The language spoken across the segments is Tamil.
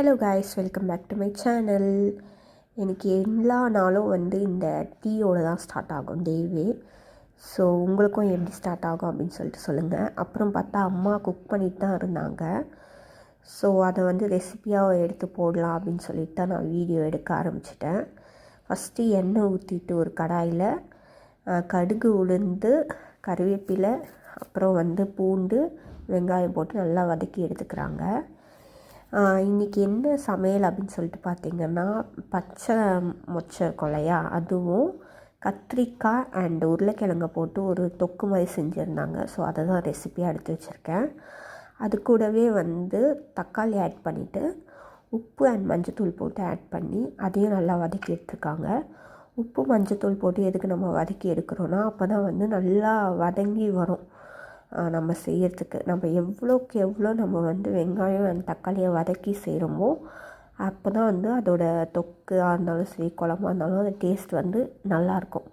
Hello guys, welcome back to my channel. எனக்கு எல்லா நாளும் இந்த டீயோடு தான் ஸ்டார்ட் ஆகும் டேவே. ஸோ உங்களுக்கும் எப்படி ஸ்டார்ட் ஆகும் அப்படின்னு சொல்லிட்டு சொல்லுங்கள். அப்புறம் பார்த்தா அம்மா குக் பண்ணிட்டு தான் இருந்தாங்க. ஸோ அதை ரெசிப்பியாக எடுத்து போடலாம் அப்படின்னு சொல்லிட்டு தான் நான் வீடியோ எடுக்க ஆரம்பிச்சிட்டேன். ஃபஸ்ட்டு எண்ணெய் ஊற்றிட்டு ஒரு கடாயில் கடுகு, உளுந்து, கருவேப்பிலை, அப்புறம் பூண்டு, வெங்காயம் போட்டு நல்லா வதக்கி எடுத்துக்கிறாங்க. இன்றைக்கி என்ன சமையல் அப்படின்னு சொல்லிட்டு பார்த்திங்கன்னா, பச்சை மொச்சை இருக்கும் இல்லையா, அதுவும் கத்திரிக்காய் அண்ட் உருளைக்கிழங்கை போட்டு ஒரு தொக்கு மாதிரி செஞ்சுருந்தாங்க. ஸோ அதை தான் ரெசிப்பியாக எடுத்து வச்சுருக்கேன். அது கூடவே தக்காளி ஆட் பண்ணிவிட்டு உப்பு அண்ட் மஞ்சத்தூள் போட்டு ஆட் பண்ணி அதையும் நல்லா வதக்கி எடுத்துருக்காங்க. உப்பு மஞ்சத்தூள் போட்டு எதுக்கு நம்ம வதக்கி எடுக்கிறோன்னா, அப்போ தான் நல்லா வதங்கி வரும். நம்ம செய்கிறதுக்கு நம்ம எவ்வளோக்கு எவ்வளோ நம்ம வெங்காயம் அண்ட் தக்காளியை வதக்கி செய்கிறோமோ அப்போ தான் அதோட தொக்காக இருந்தாலும் சரி, குழம்பா இருந்தாலும் அந்த டேஸ்ட் நல்லாயிருக்கும்.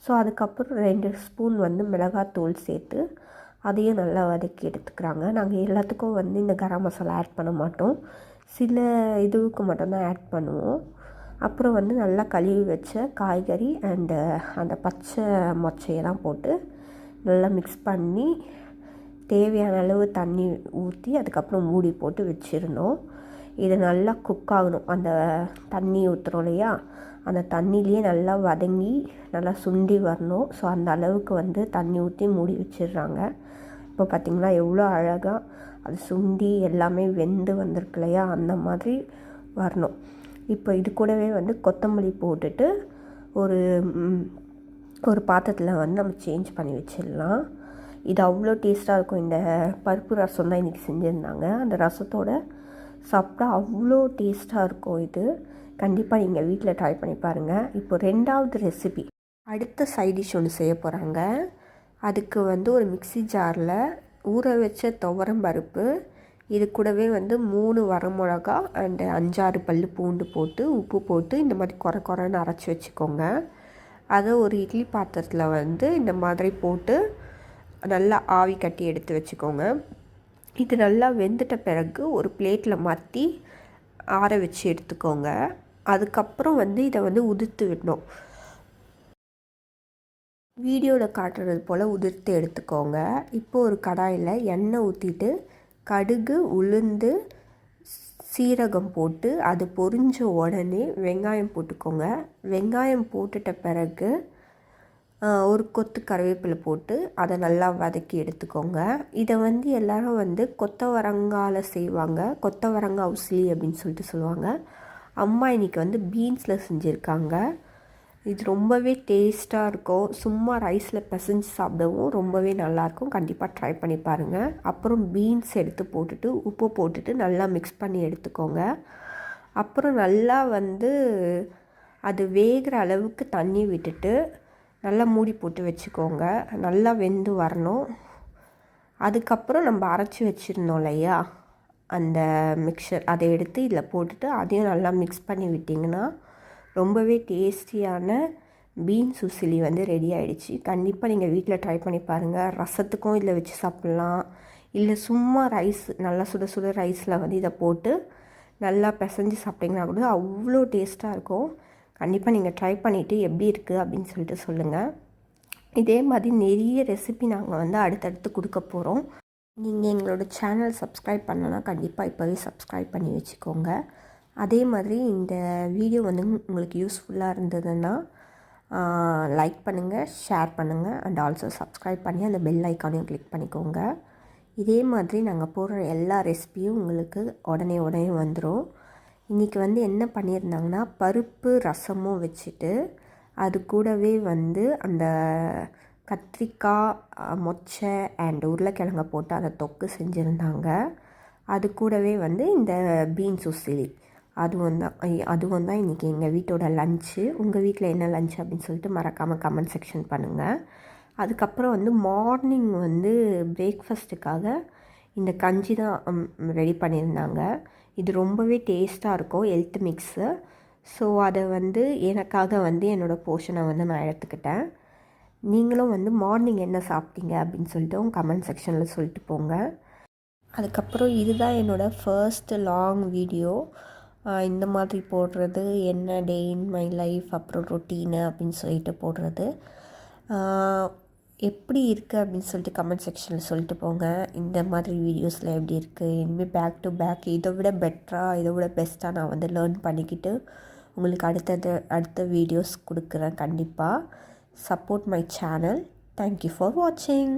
ஸோ அதுக்கப்புறம் 2 ஸ்பூன் மிளகாத்தூள் சேர்த்து அதையும் நல்லா வதக்கி எடுத்துக்கிறாங்க. நாங்கள் எல்லாத்துக்கும் இந்த கரம் மசாலா ஆட் பண்ண மாட்டோம். சில இதுவுக்கு மட்டும்தான் ஆட் பண்ணுவோம். அப்புறம் நல்லா கழுவி வச்ச காய்கறி அண்டு அந்த பச்சை மொச்சையெல்லாம் போட்டு நல்லா மிக்ஸ் பண்ணி தேவையான அளவு தண்ணி ஊற்றி அதுக்கப்புறம் மூடி போட்டு வச்சிடணும். இது நல்லா குக் ஆகணும். அந்த தண்ணி ஊற்றுறோம் இல்லையா, அந்த தண்ணியிலே நல்லா வதங்கி நல்லா சுண்டி வரணும். ஸோ அந்த அளவுக்கு தண்ணி ஊற்றி மூடி வச்சிடுறாங்க. இப்போ பார்த்திங்களா எவ்வளோ அழகாக அது சுண்டி எல்லாமே வெந்து வந்திருக்கு இல்லையா, அந்த மாதிரி வரணும். இப்போ இது கூடவே கொத்தமல்லி போட்டுட்டு ஒரு பாத்திரத்தில் நம்ம சேஞ்ச் பண்ணி வச்சிடலாம். இது அவ்வளோ டேஸ்ட்டாக இருக்கும். இந்த பருப்பு ரசம் தான் இன்றைக்கி செஞ்சுருந்தாங்க. அந்த ரசத்தோடு சாப்பிட்டா அவ்வளோ டேஸ்ட்டாக இருக்கும். இது கண்டிப்பாக நீங்கள் வீட்டில் ட்ரை பண்ணி பாருங்கள். இப்போ 2வது ரெசிபி, அடுத்த சைட் டிஷ் ஒன்று செய்ய போகிறாங்க. அதுக்கு ஒரு மிக்ஸி ஜாரில் ஊற வச்ச துவரம் பருப்பு, இது கூடவே 3 வரமிளகா அண்டு 5-6 பல் பூண்டு போட்டு உப்பு போட்டு இந்த மாதிரி குறைன்னு அரைச்சி வச்சுக்கோங்க. அதை ஒரு இட்லி பாத்திரத்தில் இந்த மாதிரி போட்டு நல்லா ஆவி கட்டி எடுத்து வச்சுக்கோங்க. இது நல்லா வெந்துட்ட பிறகு ஒரு பிளேட்டில் மாற்றி ஆற வச்சு எடுத்துக்கோங்க. அதுக்கப்புறம் இதை உதிர்த்து விடணும். வீடியோவில் காட்டுறது போல் உதிர்த்து எடுத்துக்கோங்க. இப்போது ஒரு கடாயில் எண்ணெய் ஊற்றிட்டு கடுகு, உளுந்து, சீரகம் போட்டு அது பொரிஞ்ச உடனே வெங்காயம் போட்டுக்கோங்க. வெங்காயம் போட்டுட்ட பிறகு ஒரு கொத்து கருவேப்பிலை போட்டு அதை நல்லா வதக்கி எடுத்துக்கோங்க. இதை எல்லோரும் கொத்தவரங்காயில் செய்வாங்க. கொத்தவரங்காய் உசிலி அப்படின்னு சொல்லிட்டு சொல்லுவாங்க. அம்மா இன்றைக்கி பீன்ஸில் செஞ்சுருக்காங்க. இது ரொம்பவே டேஸ்ட்டாக இருக்கும். சும்மா ரைஸில் பிசைஞ்சு சாப்பிடவும் ரொம்பவே நல்லாயிருக்கும். கண்டிப்பாக ட்ரை பண்ணி பாருங்கள். அப்புறம் பீன்ஸ் எடுத்து போட்டுட்டு உப்பு போட்டுட்டு நல்லா மிக்ஸ் பண்ணி எடுத்துக்கோங்க. அப்புறம் நல்லா அது வேகிற அளவுக்கு தண்ணி விட்டுட்டு நல்லா மூடி போட்டு வச்சுக்கோங்க. நல்லா வெந்து வரணும். அதுக்கப்புறம் நம்ம அரைச்சி வச்சுருந்தோம் இல்லையா அந்த மிக்சர், அதை எடுத்து இதில் போட்டுட்டு அதையும் நல்லா மிக்ஸ் பண்ணி விட்டிங்கன்னா ரொம்பவே டேஸ்டியான பீன்ஸ் உசிலி ரெடி ஆகிடுச்சு. கண்டிப்பாக நீங்கள் வீட்டில் ட்ரை பண்ணி பாருங்கள். ரசத்துக்கும் இதில் வச்சு சாப்பிட்லாம், இல்லை சும்மா ரைஸ் நல்லா சுட சுட ரைஸில் இதை போட்டு நல்லா பிசைஞ்சு சாப்பிட்டிங்கன்னா கூட அவ்வளோ டேஸ்ட்டாக இருக்கும். கண்டிப்பாக நீங்கள் ட்ரை பண்ணிவிட்டு எப்படி இருக்குது அப்படின்னு சொல்லிட்டு சொல்லுங்கள். இதே மாதிரி நிறைய ரெசிபி நாங்கள் அடுத்தடுத்து கொடுக்க போகிறோம். நீங்கள் எங்களோட சேனல் சப்ஸ்கிரைப் பண்ணனா கண்டிப்பாக இப்போவே சப்ஸ்கிரைப் பண்ணி வச்சுக்கோங்க. அதே மாதிரி இந்த வீடியோ உங்களுக்கு யூஸ்ஃபுல்லாக இருந்ததுன்னா லைக் பண்ணுங்கள், ஷேர் பண்ணுங்கள் அண்ட் ஆல்சோ சப்ஸ்கிரைப் பண்ணி அந்த பெல் ஐக்கானையும் கிளிக் பண்ணிக்கோங்க. இதே மாதிரி நாங்கள் போடுற எல்லா ரெசிபியும் உங்களுக்கு உடனே வந்துடும். இன்றைக்கி என்ன பண்ணியிருந்தாங்கன்னா, பருப்பு ரசமும் வச்சுட்டு அது கூடவே அந்த கத்திரிக்காய், மொச்சை அண்ட் உருளைக்கிழங்கை போட்டு அந்த தொக்கு செஞ்சுருந்தாங்க. அது கூடவே இந்த பீன்ஸ் உசிலி அதுவும் தான் இன்றைக்கி எங்கள் வீட்டோட லஞ்சு. உங்கள் வீட்டில் என்ன லஞ்ச் அப்படின்னு சொல்லிட்டு மறக்காமல் கமெண்ட் செக்ஷன் பண்ணுங்கள். அதுக்கப்புறம் மார்னிங் பிரேக்ஃபாஸ்ட்டுக்காக இந்த கஞ்சி தான் ரெடி பண்ணியிருந்தாங்க. இது ரொம்பவே டேஸ்ட்டாக இருக்கும், ஹெல்த் மிக்ஸு. ஸோ அதை எனக்காக என்னோடய போர்ஷனை நான் எடுத்துக்கிட்டேன். நீங்களும் மார்னிங் என்ன சாப்பிட்டீங்க அப்படின்னு சொல்லிட்டு கமெண்ட் செக்ஷனில் சொல்லிட்டு போங்க. அதுக்கப்புறம் இதுதான் என்னோடய ஃபர்ஸ்ட் லாங் வீடியோ. இந்த மாதிரி போடுறது, என்ன டே இன் மை லைஃப், அப்புறம் ரொட்டீனு அப்படின்னு சொல்லிட்டு போடுறது. எப்படி இருக்குது அப்படின்னு சொல்லிட்டு கமெண்ட் செக்ஷனில் சொல்லிட்டு போங்க. இந்த மாதிரி வீடியோஸில் எப்படி இருக்குது, இனிமேல் பேக் டு பேக் இதை விட பெட்டராக, இதை விட பெஸ்ட்டாக நான் வந்து லேர்ன் பண்ணிக்கிட்டு உங்களுக்கு அடுத்த வீடியோஸ் கொடுக்குறேன். கண்டிப்பாக support my channel. Thank you for வாட்சிங்.